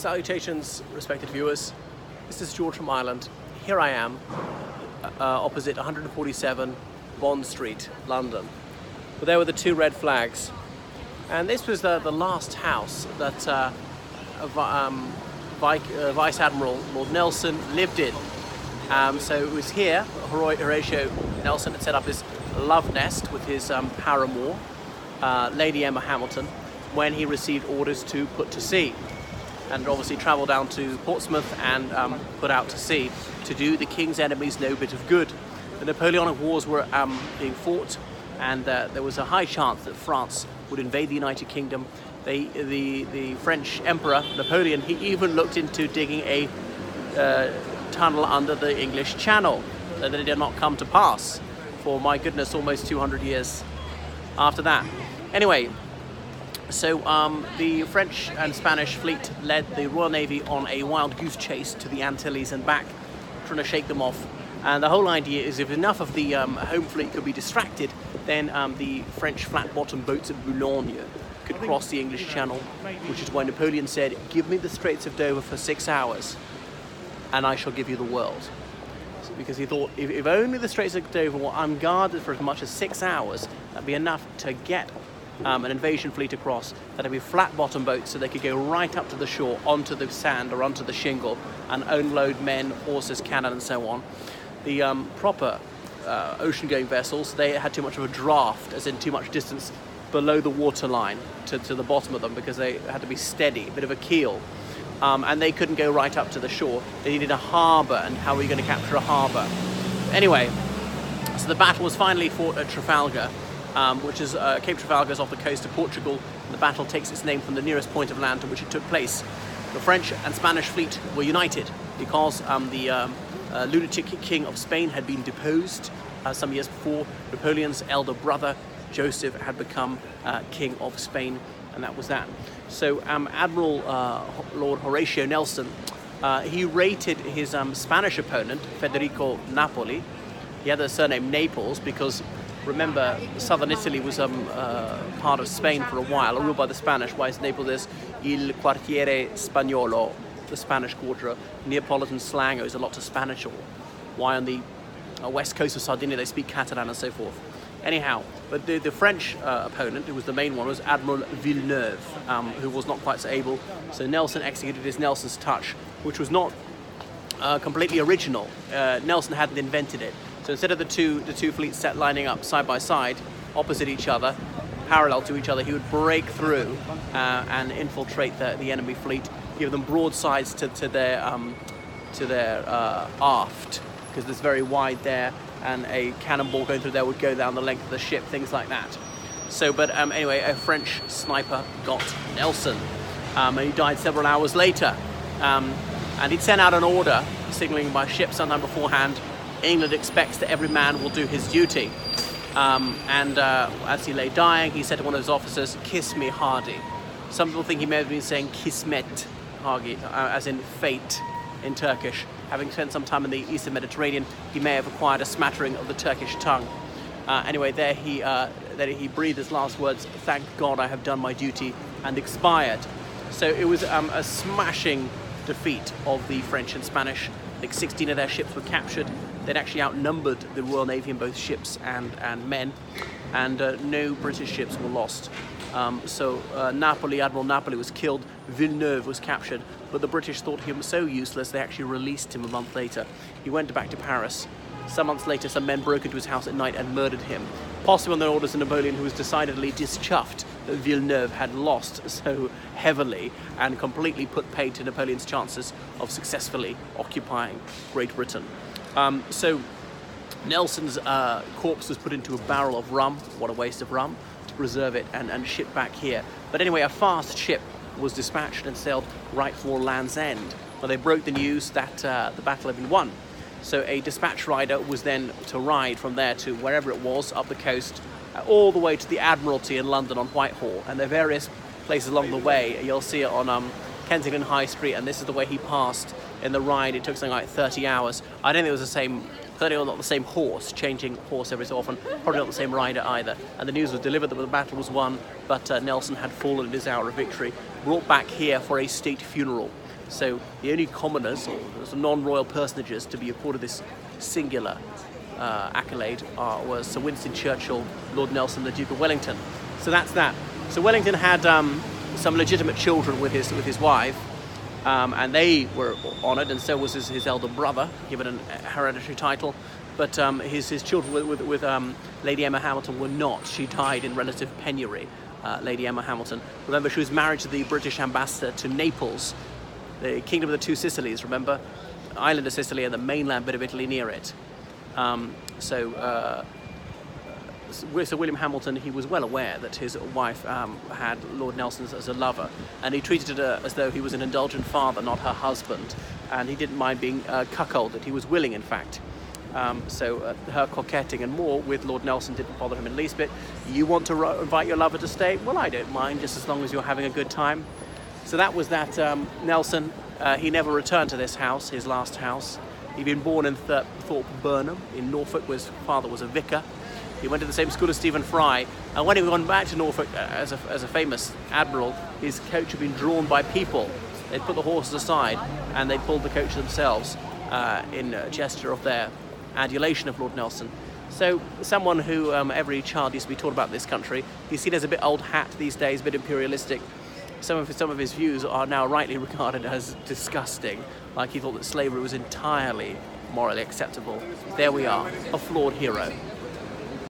Salutations, respected viewers. This is George from Ireland. Here I am, opposite 147 Bond Street, London. But there were the two red flags. And this was the last house that Vice-Admiral Lord Nelson lived in. So it was here Horatio Nelson had set up his love nest with his paramour, Lady Emma Hamilton, when he received orders to put to sea. And obviously travel down to Portsmouth and put out to sea to do the King's enemies no bit of good. The Napoleonic Wars were being fought, and there was a high chance that France would invade the United Kingdom. The French Emperor, Napoleon, he even looked into digging a tunnel under the English Channel, that it did not come to pass for, my goodness, almost 200 years after that. Anyway, so the French and Spanish fleet led the Royal Navy on a wild goose chase to the Antilles and back, trying to shake them off. And the whole idea is if enough of the home fleet could be distracted, then the French flat-bottom boats of Boulogne could cross the English Channel, which is why Napoleon said, "Give me the Straits of Dover for 6 hours, and I shall give you the world." Because he thought, if only the Straits of Dover were unguarded for as much as 6 hours, that'd be enough to get an invasion fleet across. That'd be flat-bottom boats, so they could go right up to the shore, onto the sand or onto the shingle, and unload men, horses, cannon, and so on. The proper ocean-going vessels, they had too much of a draft, as in too much distance below the waterline to the bottom of them, because they had to be steady, a bit of a keel. And they couldn't go right up to the shore. They needed a harbour, and how were you going to capture a harbour? Anyway, so the battle was finally fought at Trafalgar, which is Cape Trafalgar is off the coast of Portugal. The battle takes its name from the nearest point of land to which it took place. The French and Spanish fleet were united because the lunatic king of Spain had been deposed some years before. Napoleon's elder brother, Joseph, had become king of Spain, and that was that. So Admiral Lord Horatio Nelson, he rated his Spanish opponent, Federico Napoli. He had the surname Naples because, remember, southern Italy was part of Spain for a while, ruled by the Spanish, whilst Naples is il quartiere spagnolo, the Spanish quarter. Neapolitan slang owes a lot to Spanish, or why on the west coast of Sardinia they speak Catalan and so forth. Anyhow, but the French opponent, who was the main one, was Admiral Villeneuve, who was not quite so able. So Nelson executed his Nelson's touch, which was not completely original. Nelson hadn't invented it. So instead of the two fleets set lining up side by side, opposite each other, parallel to each other, he would break through and infiltrate the enemy fleet, give them broadsides to their aft, because it's very wide there, and a cannonball going through there would go down the length of the ship, things like that. So, but anyway, a French sniper got Nelson, and he died several hours later. And he'd sent out an order, signaling by ship sometime beforehand, England expects that every man will do his duty. As he lay dying, he said to one of his officers, "Kiss me hardy." Some people think he may have been saying "kismet hardy," as in fate in Turkish. Having spent some time in the Eastern Mediterranean, he may have acquired a smattering of the Turkish tongue. Anyway, there he breathed his last words, "Thank God I have done my duty," and expired. So it was a smashing defeat of the French and Spanish. I think 16 of their ships were captured. They'd actually outnumbered the Royal Navy in both ships and men, and no British ships were lost. Admiral Napoli was killed, Villeneuve was captured, but the British thought him so useless they actually released him a month later. He went back to Paris. Some months later, some men broke into his house at night and murdered him, possibly on the orders of Napoleon, who was decidedly dischuffed that Villeneuve had lost so heavily and completely put paid to Napoleon's chances of successfully occupying Great Britain. So Nelson's corpse was put into a barrel of rum, what a waste of rum, to preserve it and shipped back here. But anyway, a fast ship was dispatched and sailed right for Land's End, where they broke the news that the battle had been won. So a dispatch rider was then to ride from there to wherever it was, up the coast, all the way to the Admiralty in London on Whitehall, and there are various places along the way. You'll see it on Kensington High Street, and this is the way he passed in the ride. It took something like 30 hours. I don't think it was the same, certainly not the same horse, changing horse every so often, probably not the same rider either. And the news was delivered that the battle was won, but Nelson had fallen in his hour of victory, brought back here for a state funeral. So the only commoners or non-royal personages to be accorded this singular accolade was Sir Winston Churchill, Lord Nelson, the Duke of Wellington. So that's that. So Wellington had some legitimate children with his wife, and they were honoured, and so was his elder brother, given a hereditary title. But his children with Lady Emma Hamilton were not. She died in relative penury, Lady Emma Hamilton. Remember, she was married to the British ambassador to Naples, the Kingdom of the Two Sicilies, remember? Island of Sicily and the mainland bit of Italy near it. So William Hamilton, he was well aware that his wife had Lord Nelson as a lover, and he treated her as though he was an indulgent father, not her husband, and he didn't mind being cuckolded. He was willing, in fact. So her coquetting and more with Lord Nelson didn't bother him in the least bit. You want to invite your lover to stay? Well, I don't mind, just as long as you're having a good time. So that was that. Nelson, he never returned to this house, his last house. He'd been born in Thorpe Burnham in Norfolk, where his father was a vicar. He went to the same school as Stephen Fry, and when he went back to Norfolk as a famous admiral, his coach had been drawn by people. They'd put the horses aside and they pulled the coach themselves in a gesture of their adulation of Lord Nelson. So someone who every child used to be taught about this country. He's seen as a bit old hat these days, a bit imperialistic. Some of his views are now rightly regarded as disgusting, like he thought that slavery was entirely morally acceptable. There we are, a flawed hero.